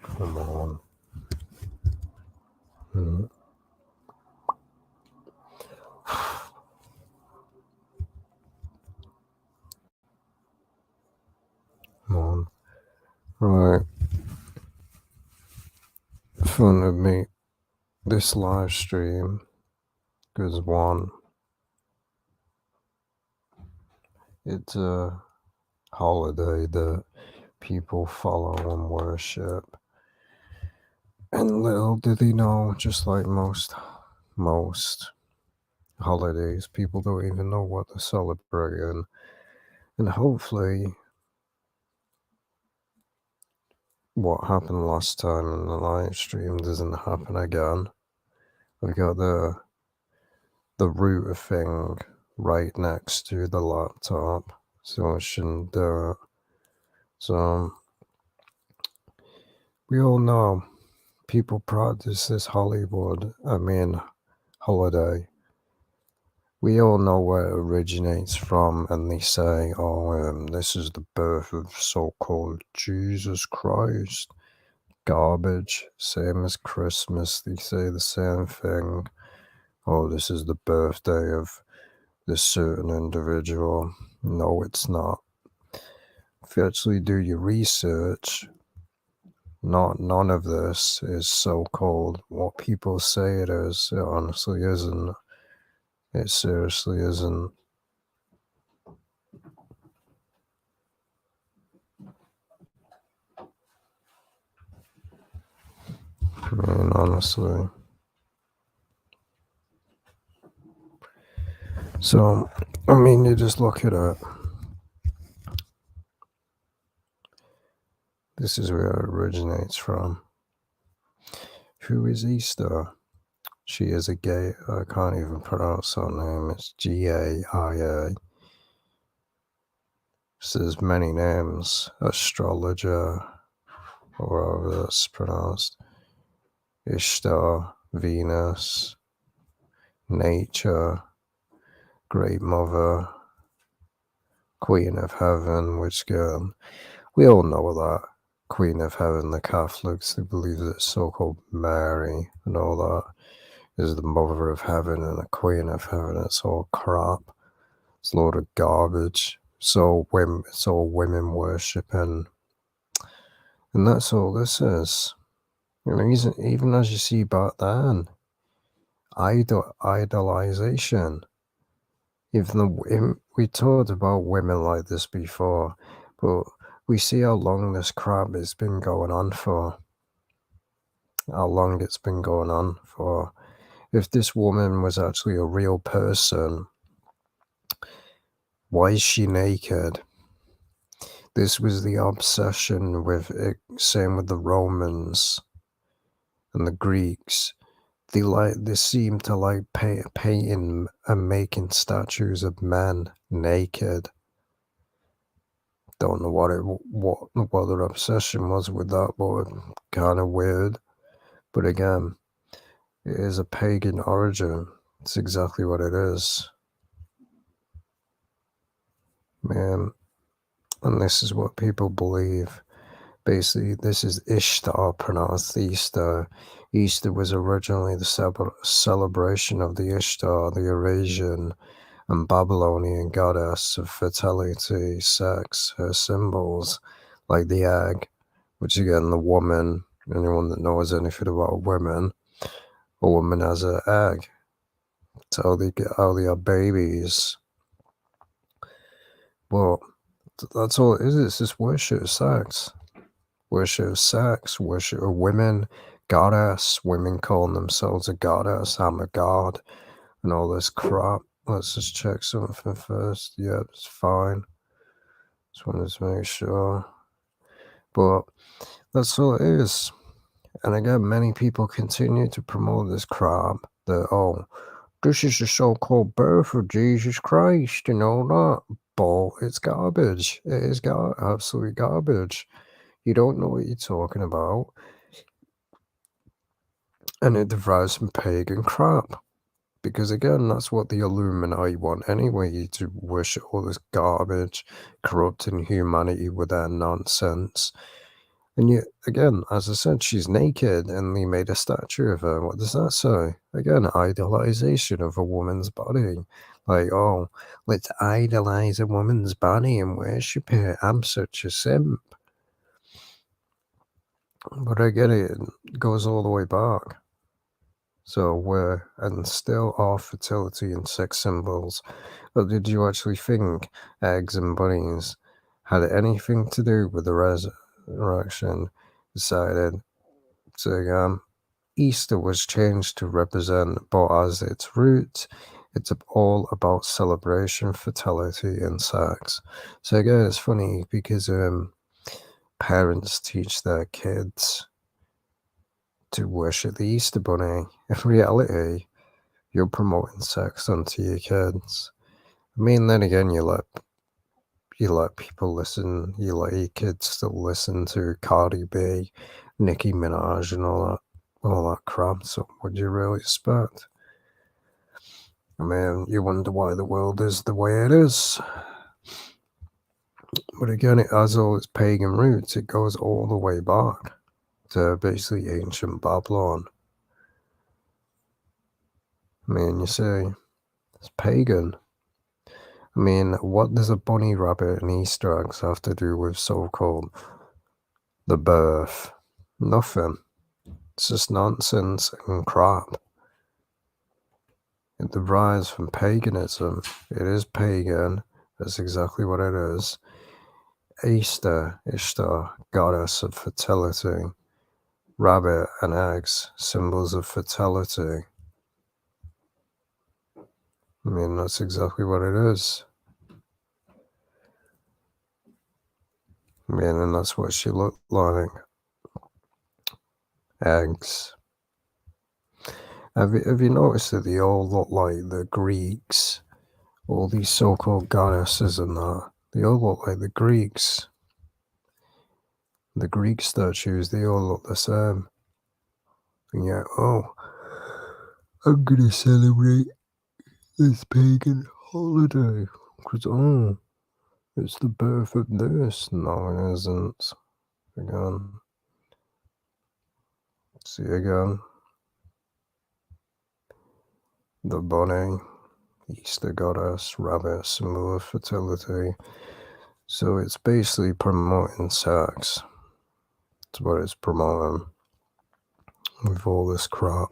Come on. Mm. Come on. Right. Fun to meet this live stream because one, it's a holiday that people follow and worship. And little did they know, just like most holidays, people don't even know what they're celebrating. And hopefully what happened last time in the live stream doesn't happen again. I've got the router thing right next to the laptop, so it shouldn't do it. So we all know people practice this holiday. We all know where it originates from, and they say, this is the birth of so-called Jesus Christ. Garbage, same as Christmas, they say the same thing. Oh, this is the birthday of this certain individual. No, it's not. If you actually do your research, none of this is so-called what people say it is. It honestly isn't. It seriously isn't. I mean, honestly. So, I mean, you just look at it. This is where it originates from. Who is Easter? She is a gay, I can't even pronounce her name. It's Gaia. So there's many names. Astrologer, or however that's pronounced. Ishtar, Venus, Nature, Great Mother, Queen of Heaven, which girl? We all know that. Queen of Heaven, the Catholics, they believe that so-called Mary and all that is the Mother of Heaven and the Queen of Heaven. It's all crap. It's a load of garbage. It's all women worshipping. And that's all this is. You know, even as you see back then, idolization. We talked about women like this before, but we see how long this crap has been going on for. How long it's been going on for. If this woman was actually a real person, why is she naked? This was the obsession with it, same with the Romans and the Greeks. They seem to like painting and making statues of men naked. Don't know what their obsession was with that, but kind of weird. But again, it is a pagan origin. It's exactly what it is, man. And this is what people believe. Basically, this is Ishtar, pronounced Easter. Easter was originally the celebration of the Ishtar, the Eurasian and Babylonian goddess of fertility, sex. Her symbols, like the egg, which again, the woman, anyone that knows anything about women, a woman has an egg. It's how they have babies. Well, that's all it is. It's just worship of sex. Worship of sex, worship of women, goddess, women calling themselves a goddess, I'm a god, and all this crap. Let's just check something first. Yeah, it's fine. Just wanted to make sure. But that's all it is. And again, many people continue to promote this crap that, this is the so-called birth of Jesus Christ and all that. Bull, it's garbage. It is absolute garbage. You don't know what you're talking about. And it derives from pagan crap. Because again, that's what the Illuminati want anyway, you to worship all this garbage, corrupting humanity with their nonsense. And yet, again, as I said, she's naked and they made a statue of her. What does that say? Again, idolization of a woman's body. Like, oh, let's idolize a woman's body and worship her. I'm such a simp. But I get it. It goes all the way back. So and still are fertility and sex symbols. But did you actually think eggs and bunnies had anything to do with the resurrection? Decided to Easter was changed to represent, but as its root, it's all about celebration, fertility, and sex. So again, it's funny because parents teach their kids to worship the Easter Bunny. In reality, you're promoting sex onto your kids. I mean, then again, you let people listen. You let your kids still listen to Cardi B, Nicki Minaj, and all that crap. So, what do you really expect? I mean, you wonder why the world is the way it is. But again, it has all its pagan roots. It goes all the way back to basically ancient Babylon. I mean, you see, it's pagan. I mean, what does a bunny rabbit and Easter eggs have to do with so-called the birth? Nothing. It's just nonsense and crap. It derives from paganism. It is pagan. That's exactly what it is. Easter, Ishtar, goddess of fertility. Rabbit and eggs, symbols of fertility. I mean, that's exactly what it is. I mean, and that's what she looked like. Eggs. Have you noticed that they all look like the Greeks? All these so-called goddesses and that. They all look like the Greeks. The Greek statues, they all look the same. And yet, oh, I'm gonna celebrate this pagan holiday. Because, oh, it's the birth of this. No, it isn't. Again. See again. The bunny, Easter goddess, rabbit, symbol of fertility. So it's basically promoting sex. That's what it's promoting with all this crap.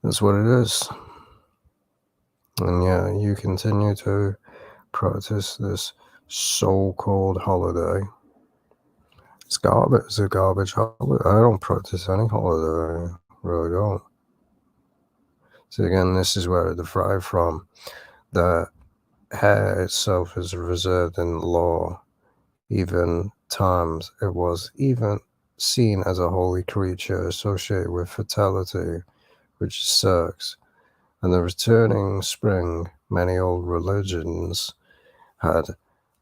That's what it is. And yeah, you continue to practice this so-called holiday. It's garbage. It's a garbage holiday. I don't practice any holiday. Really don't. So again, this is where it derived from. The hair itself is reserved in law. Even times it was even seen as a holy creature associated with fertility, which is sex. And the returning spring, many old religions had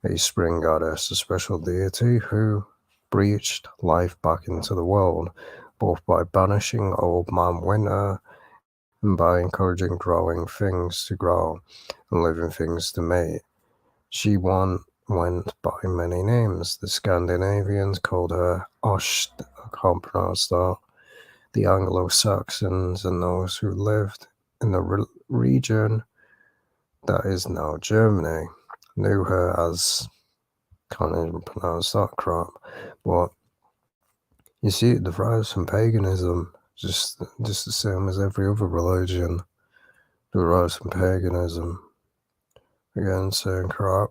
a spring goddess, a special deity who breathed life back into the world, both by banishing old man winter and by encouraging growing things to grow and living things to mate. She went by many names. The Scandinavians called her Ost, I can't pronounce that. The Anglo-Saxons and those who lived in the region that is now Germany knew her as, can't even pronounce that crap. But you see, it derives from paganism, just the same as every other religion derives from paganism. Again, saying crap.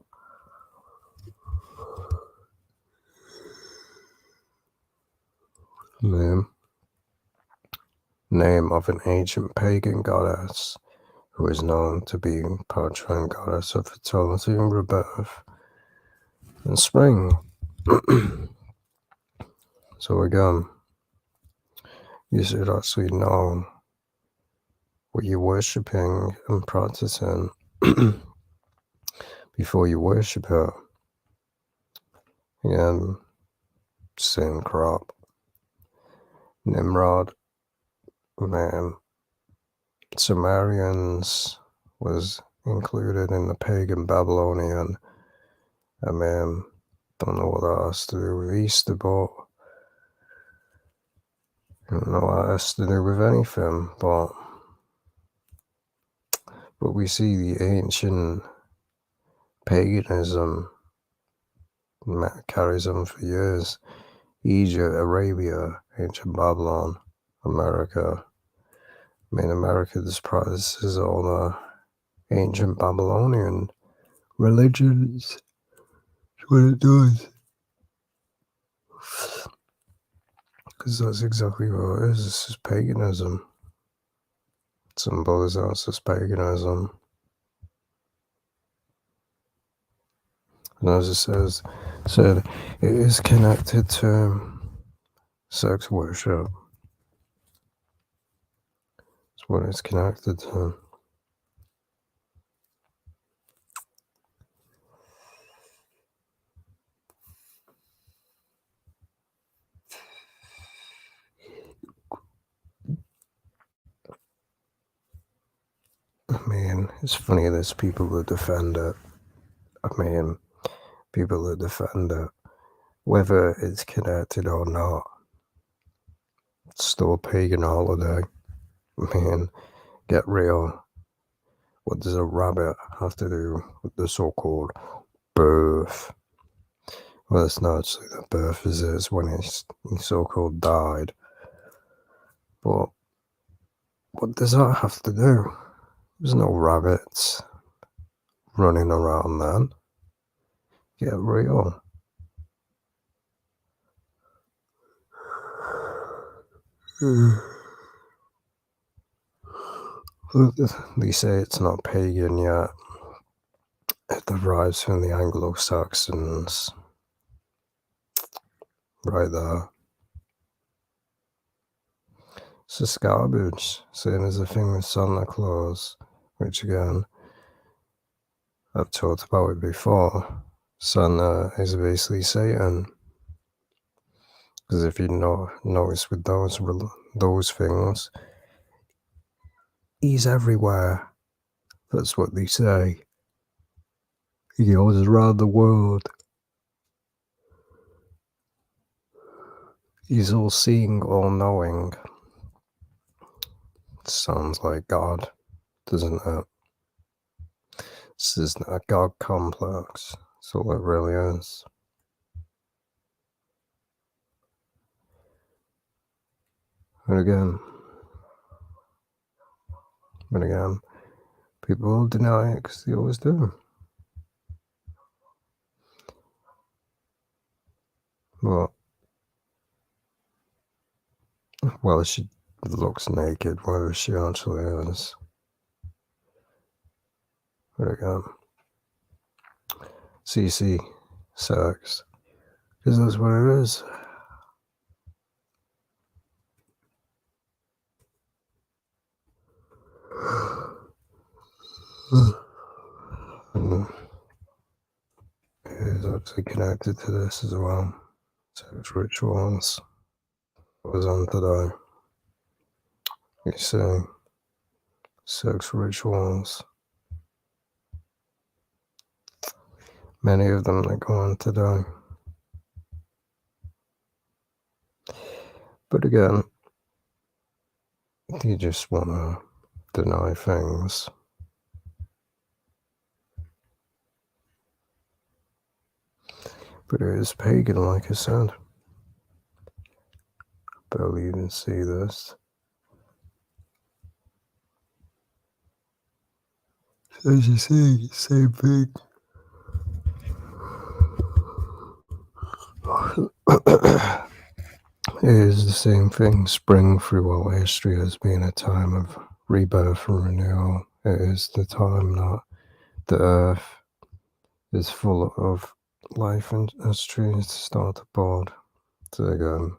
Name of an ancient pagan goddess who is known to be patron goddess of fertility and rebirth and spring. So again, you should actually know what you're worshipping and practicing before you worship her. Again, same crap. Nimrod, man, Sumerians was included in the pagan Babylonian. I mean, don't know what that has to do with Easter, but I don't know what that has to do with anything, but we see the ancient paganism carries on for years. Egypt, Arabia, ancient Babylon, America. I mean, America despises all the ancient Babylonian religions. That's what it does. Because that's exactly what it is. It's just paganism. Symbols out as paganism. And as it said, it is connected to sex worship. It's what it's connected to. I mean, it's funny there's people that defend it. I mean, people that defend it, whether it's connected or not, it's still a pagan holiday. I mean, get real. What does a rabbit have to do with the so-called birth? Well, it's not actually the birth, is it? It's when he so-called died. But what does that have to do? There's no rabbits running around then. Get real. They say it's not pagan yet. It derives from the Anglo-Saxons. Right there. It's just garbage. Same as the thing with Santa Claus, which again, I've talked about it before. Santa is basically Satan. Because if you notice with those things, he's everywhere. That's what they say. He goes around the world. He's all seeing, all knowing. Sounds like God, doesn't it? This is a God complex. That's all it really is. And again, people will deny it because they always do. Well, she looks naked, whether she actually is. But again, CC, sex, because that's what it is. And it is actually connected to this as well. Sex rituals. What was on today? You see, sex rituals. Many of them that go on today. But again, you just want to deny things. But it is pagan, like I said. Barely even see this. As you see, same thing. It is the same thing. Spring throughout history has been a time of rebirth and renewal. It is the time that the earth is full of life and as trees start to bud. So again,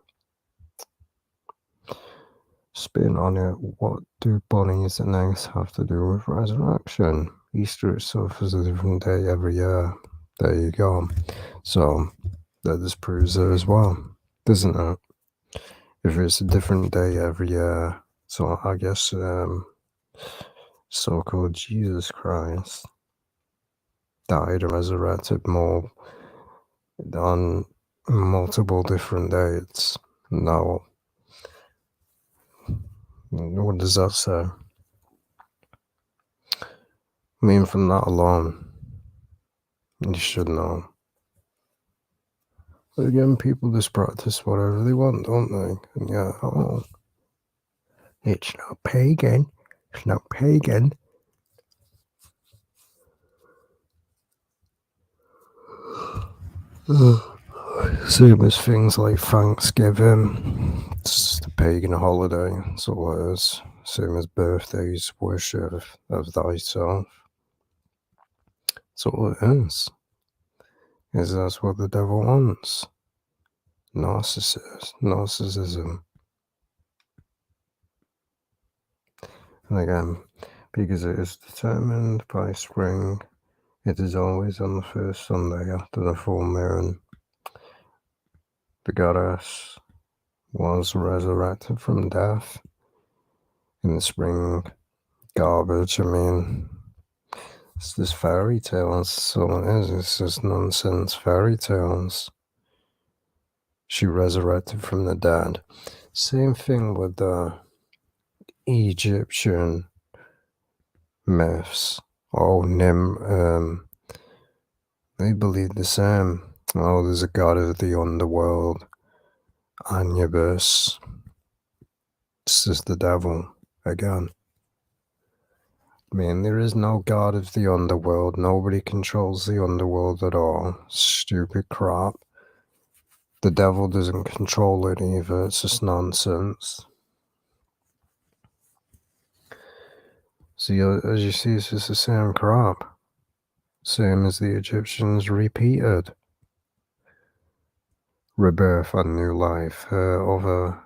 spin on it. What do bunnies and eggs have to do with resurrection? Easter itself is a different day every year. There you go. So that just proves it as well, doesn't it? If it's a different day every year, so I guess so-called Jesus Christ died and resurrected more on multiple different dates. Now, what does that say? I mean, from that alone, you should know. But again, people just practice whatever they want, don't they? And yeah, oh, it's not pagan. It's not pagan. Same as things like Thanksgiving. It's the pagan holiday. That's all it is. Same as birthdays, worship of thyself. That's all it is. Is that's what the devil wants. Narcissism. And again, because it is determined by spring, it is always on the first Sunday after the full moon. The goddess was resurrected from death in the spring garbage. I mean, it's just fairy tales. That's all it is. It's just nonsense fairy tales. She resurrected from the dead. Same thing with the Egyptian myths. Oh, they believe the same. Oh, there's a god of the underworld, Anubis. It's just the devil again. I mean, there is no god of the underworld. Nobody controls the underworld at all. Stupid crap. The devil doesn't control it either. It's just nonsense. See, as you see, it's just the same crap. Same as the Egyptians repeated. Rebirth and new life. Other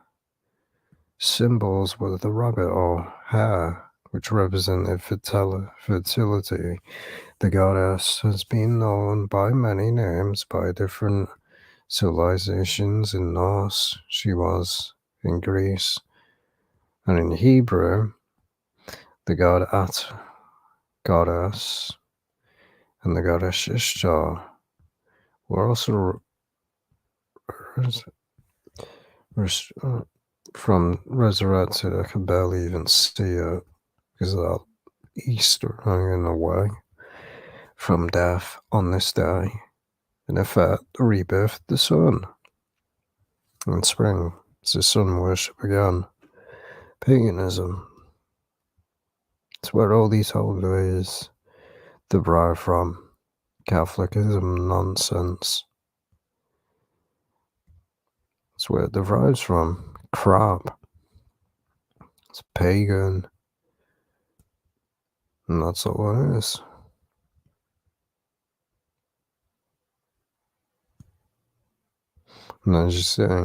symbols were the rabbit or hare, which represented fertility. The goddess has been known by many names by different civilizations. In Norse, she was in Greece, and in Hebrew, the god goddess and the goddess Ishtar were also from resurrected. I can barely even see it because of that Easter hanging away from death on this day. In effect, the rebirth of the sun. In spring, it's the sun worship again. Paganism. It's where all these holidays derive from. Catholicism nonsense. It's where it derives from. Crap. It's pagan. And that's all it is. And as you say,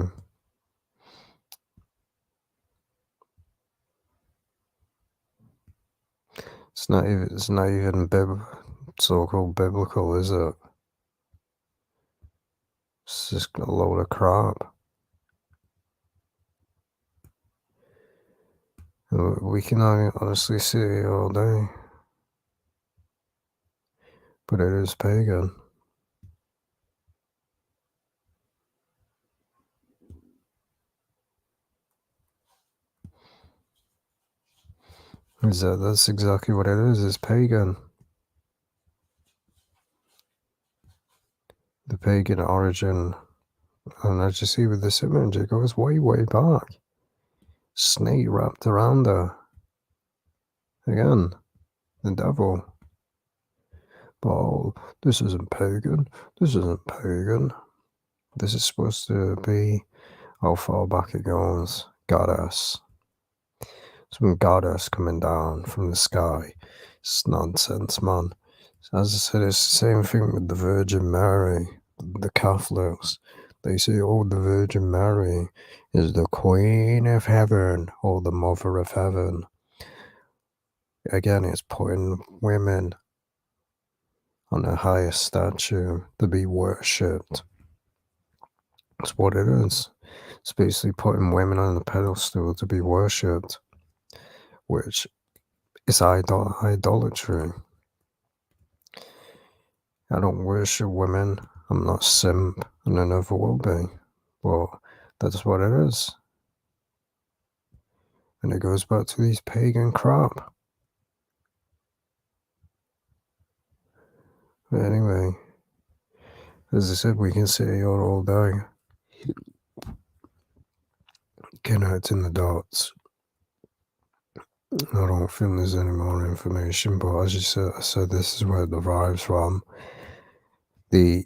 it's not even so-called biblical, is it? It's just a load of crap. We can honestly see it all day. But it is pagan. That's exactly what it is. It's pagan. The pagan origin. And as you see with this image, it goes way, way back. Snake wrapped around her. Again, the devil. But oh, this isn't pagan. This isn't pagan. This is supposed to be how far back it goes. Goddess. Some goddess coming down from the sky. It's nonsense, man. As I said, it's the same thing with the Virgin Mary. The Catholics, they say, oh, the Virgin Mary is the Queen of Heaven or the Mother of Heaven. Again, it's putting women on a higher statue to be worshipped. That's what it is. It's basically putting women on a pedestal to be worshipped, which It's idolatry. I don't worship women. I'm not simp, and I never will be. But that's what it is. And it goes back to these pagan crap. But anyway, as I said, we can sit here all day connecting the dots. I don't think there's any more information, but as you said, I said this is where it derives from. The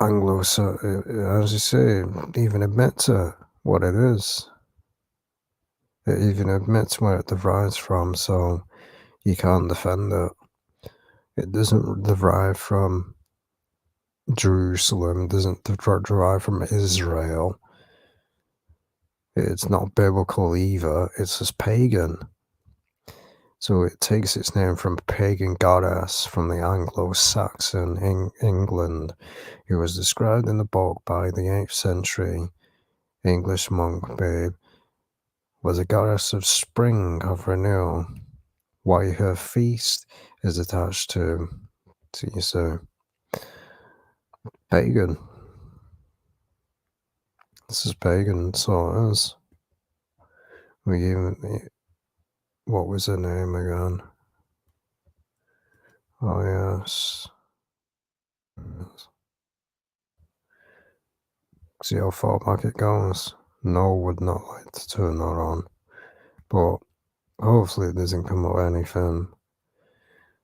Anglo, as you say, it even admits it, what it is. It even admits where it derives from, so you can't defend it. It doesn't derive from Jerusalem, doesn't derive from Israel. It's not biblical either, it's just pagan. So it takes its name from a pagan goddess from the Anglo-Saxon England, who was described in the book by the 8th century English monk Babe, was a goddess of spring, of renewal, why her feast is attached to you say, pagan. This is pagan, so it is. We even, what was her name again? Oh yes. See how far back it goes. No would not like to turn that on, but hopefully it doesn't come up anything.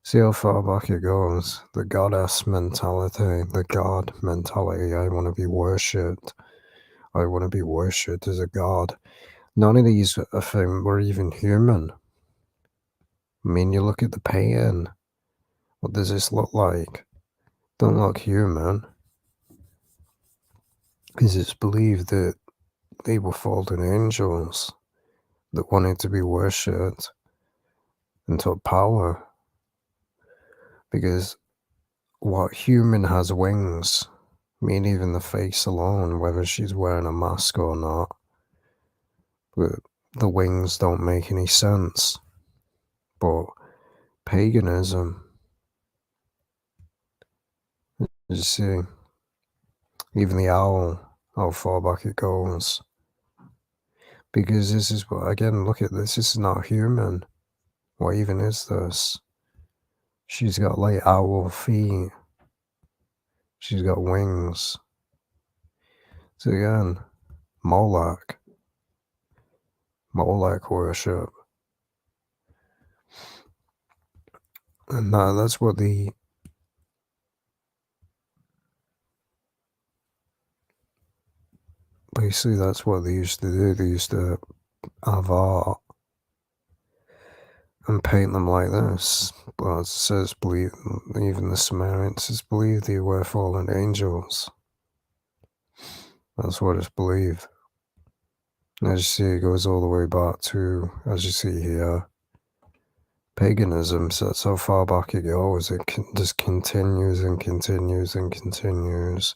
See how far back it goes. The goddess mentality, the god mentality. I want to be worshipped. I want to be worshipped as a god. None of these were even human. I mean, you look at the pagan. What does this look like? Don't look human. Because it's believed that they were fallen angels that wanted to be worshipped and took power. Because what human has wings? I mean, even the face alone, whether she's wearing a mask or not, but the wings don't make any sense. But paganism, you see, even the owl, how far back it goes. Because this is what, again, look at this, this is not human. What even is this? She's got like owl feet. She's got wings. So again, Moloch worship. And that's what basically that's what they used to do. They used to have art and paint them like this. But as it says, believe, even the Samaritans believed they were fallen angels. That's what it's believed. And as you see, it goes all the way back to, as you see here, paganism. So that's how far back it goes. It just continues and continues and continues.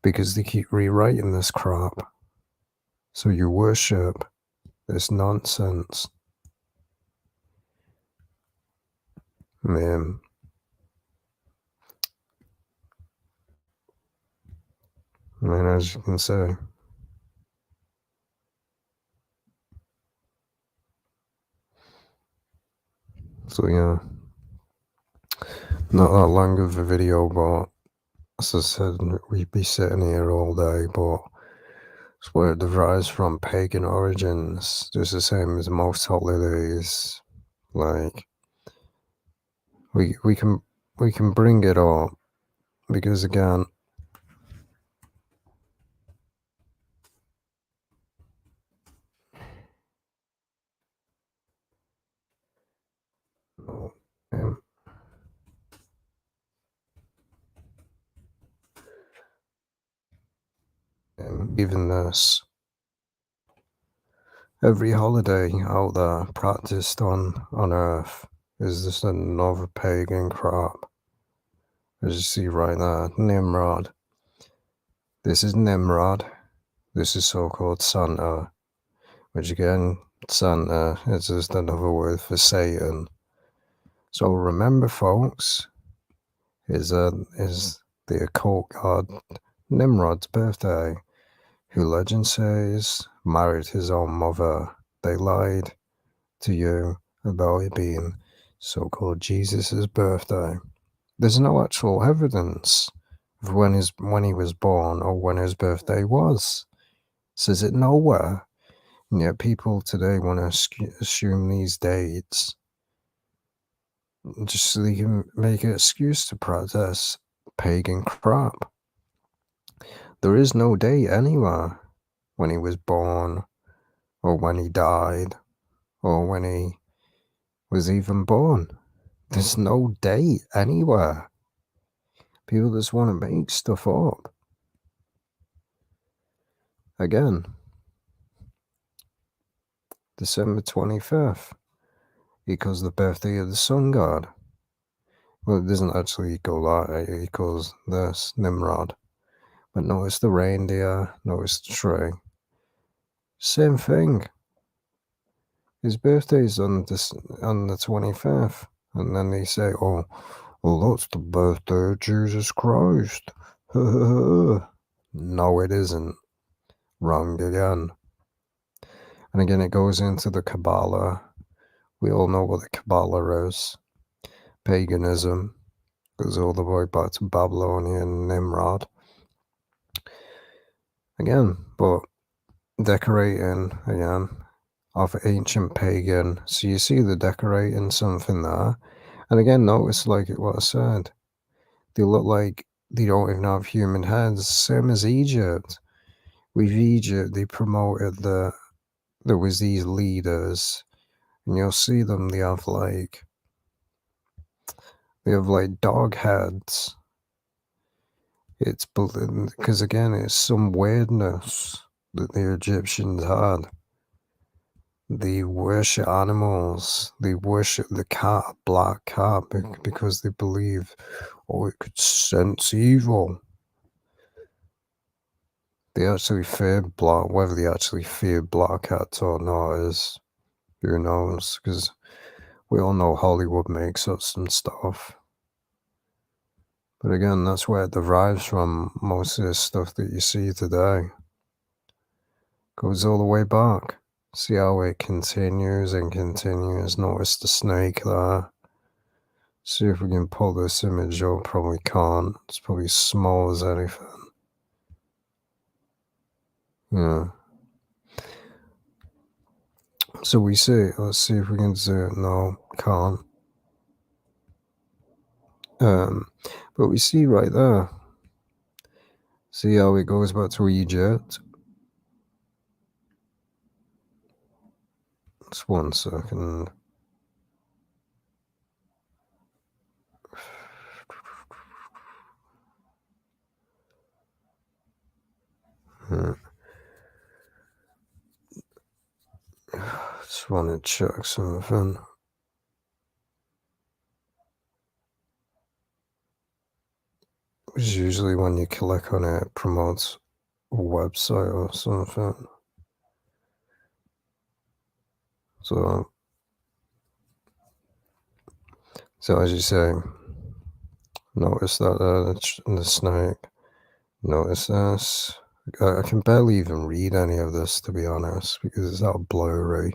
Because they keep rewriting this crap. So you worship this nonsense. Man. I mean, as you can say. So yeah. Not that long of a video, but as I said, we'd be sitting here all day, but it's where it derives from pagan origins, just the same as most holidays. Like we can bring it up because again, um, even this, every holiday out there practiced on Earth is just another pagan crap. As you see right there, Nimrod. This is Nimrod. This is so-called Santa, which again, Santa is just another word for Satan. So remember, folks, is the occult god Nimrod's birthday, who legend says married his own mother. They lied to you about it being so-called Jesus' birthday. There's no actual evidence of when he was born or when his birthday was. It says it nowhere. And yet people today want to assume these dates just so they can make an excuse to protest pagan crap. There is no date anywhere when he was born, or when he died, or when he was even born. There's no date anywhere. People just want to make stuff up. Again, December 25th equals the birthday of the sun god. Well, it doesn't actually equal that, it equals this, Nimrod. But notice the reindeer, notice the tree. Same thing. His birthday's on the 25th. And then they say, oh, well, that's the birthday of Jesus Christ. No, it isn't. Wrong again. And again, it goes into the Kabbalah. We all know what the Kabbalah is. Paganism. Goes all the way back to Babylonian Nimrod. Again, but decorating, again, of ancient pagan. So you see the decorating something there. And again, notice like what I said. They look like they don't even have human heads. Same as Egypt. With Egypt, they promoted there was these leaders. And you'll see them, they have like dog heads. It's because again, it's some weirdness that the Egyptians had. They worship animals. They worship the cat, black cat, because they believe, oh, it could sense evil. They actually fear whether they actually fear black cats or not is, who knows, because we all know Hollywood makes up some stuff. But again, that's where it derives from. Most of this stuff that you see today goes all the way back. See how it continues and continues. Notice the snake there. See if we can pull this image up. Probably can't. It's probably small as anything. Yeah. So we see. Let's see if we can do it. No, can't. But we see right there. See how it goes back to Egypt. Just 1 second. Just want to check something. It's usually when you click on it, it promotes a website or something. So as you say, notice that the snake. Notice this. I can barely even read any of this, to be honest, because it's all blurry.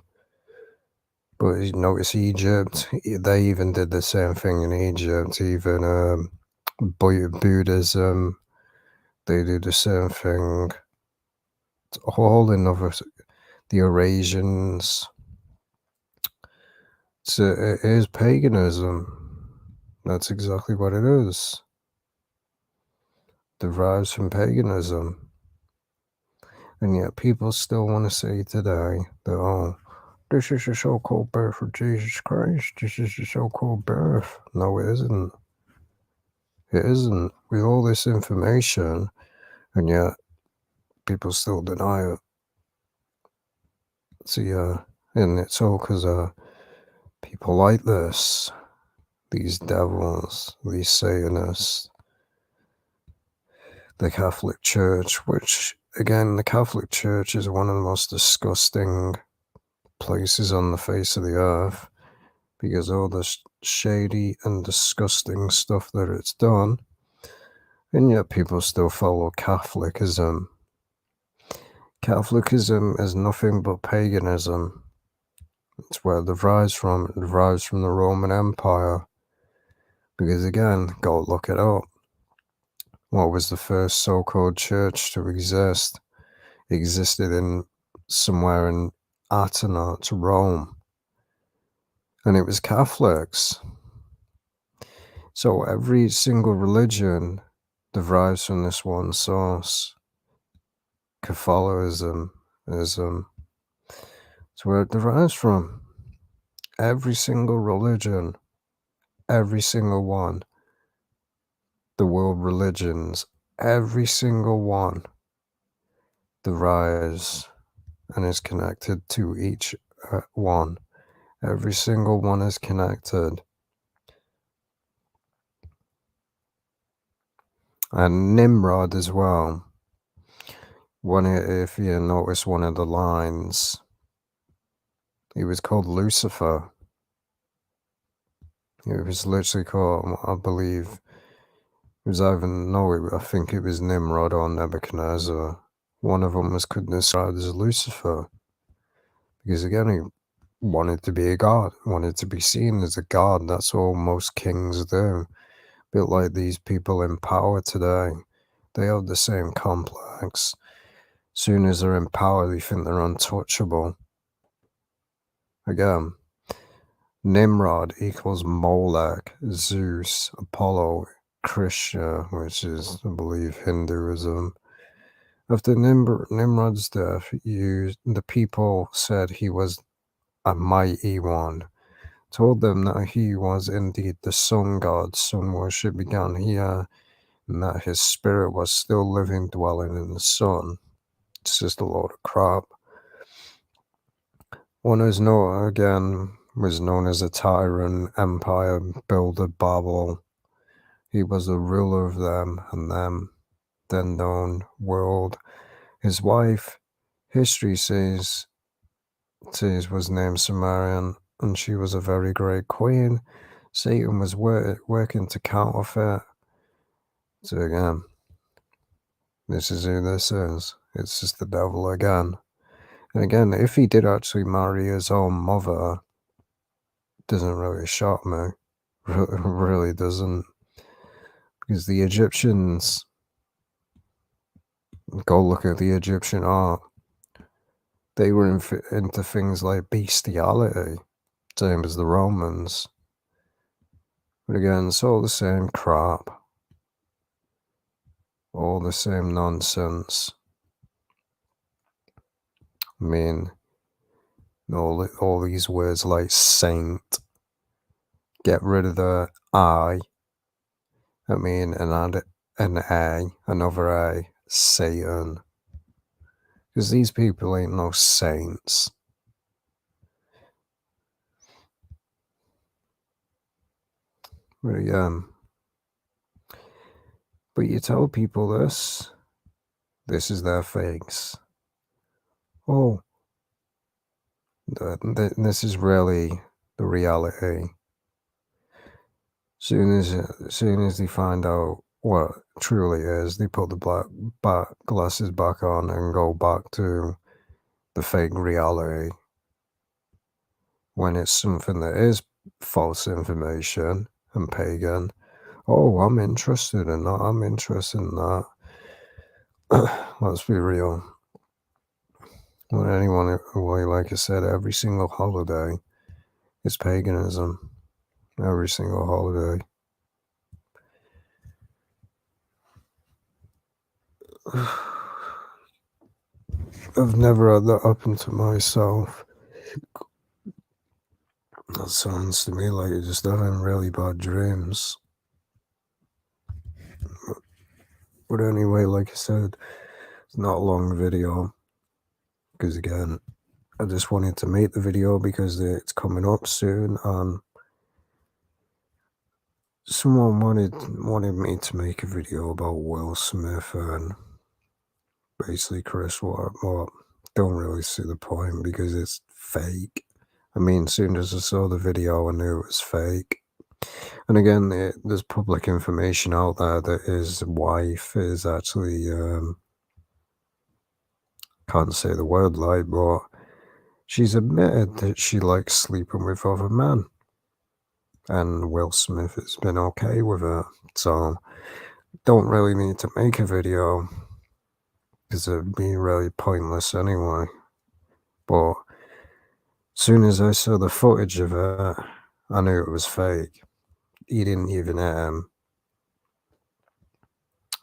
But you notice Egypt, they even did the same thing in Egypt. Even Buddhism, they do the same thing. It's all in other, the Eurasians. It is paganism. That's exactly what it is. Derives from paganism. And yet people still want to say today that, oh, this is the so-called birth of Jesus Christ. This is the so-called birth. No, it isn't. It isn't. With all this information, and yet people still deny it. See, and it's all because people like this. These devils, these Satanists. The Catholic Church, which, again, the Catholic Church is one of the most disgusting places on the face of the earth because all the shady and disgusting stuff that it's done, and yet people still follow Catholicism. Catholicism is nothing but paganism. It's where it derives from. It derives from the Roman Empire. Because again, go look it up. What was the first so-called church to exist? It existed in somewhere in Athena, to Rome. And it was Catholics. So every single religion derives from this one source. Catholicism is it's where it derives from. Every single religion, every single one, the world religions, every single one derives and is connected to each one. Every single one is connected. And Nimrod as well. If you notice one of the lines, he was called Lucifer. He was literally called, I believe, it was I think it was Nimrod or Nebuchadnezzar. One of them was described as Lucifer. Because again, he wanted to be a god, wanted to be seen as a god. That's all most kings do. A bit like these people in power today. They have the same complex. Soon as they're in power, they think they're untouchable. Again, Nimrod equals Molech, Zeus, Apollo, Krishna, which is, I believe, Hinduism. After Nimrod's death, the people said he was a mighty one, told them that he was indeed the sun god. Sun worship began here, and that his spirit was still living, dwelling in the sun. It's just a load of crap. One was known as a tyrant, empire builder, Babel. He was the ruler of them and them, then known world. His wife, history says was named Sumerian, and she was a very great queen. Satan was working to counterfeit. So again, this is who this is. It's just the devil again. And again, if he did actually marry his own mother, it doesn't really shock me. Really doesn't. Because the Egyptians, go look at the Egyptian art. They were into things like bestiality, same as the Romans. But again, it's all the same crap. All the same nonsense. I mean, all these words like saint. Get rid of the I. And add an A, another A, Satan. Because these people ain't no saints. But again, but you tell people this is their face. Oh, this is really the reality. Soon as they find out what it truly is, they put the glasses back on and go back to the fake reality. When it's something that is false information and pagan, oh, I'm interested in that. I'm interested in that. Let's be real. When anyone, like I said, every single holiday is paganism. Every single holiday. I've never had that happen to myself. That sounds to me like you're just having really bad dreams. But anyway, like I said, it's not a long video. Because again, I just wanted to make the video because it's coming up soon, and someone wanted me to make a video about Will Smith, and basically Chris Watt. Well, don't really see the point because it's fake. I mean, as soon as I saw the video, I knew it was fake. And again, there's public information out there that his wife is actually, can't say the word like, but she's admitted that she likes sleeping with other men. And Will Smith has been okay with it. So, don't really need to make a video because it'd be really pointless anyway. But soon as I saw the footage of it, I knew it was fake. He didn't even I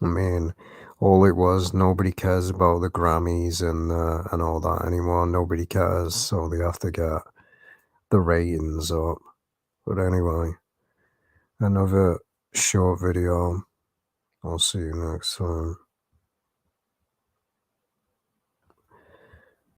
mean, all it was, nobody cares about the Grammys and all that anymore. Nobody cares, so they have to get the ratings up. But anyway, another short video. I'll see you next time.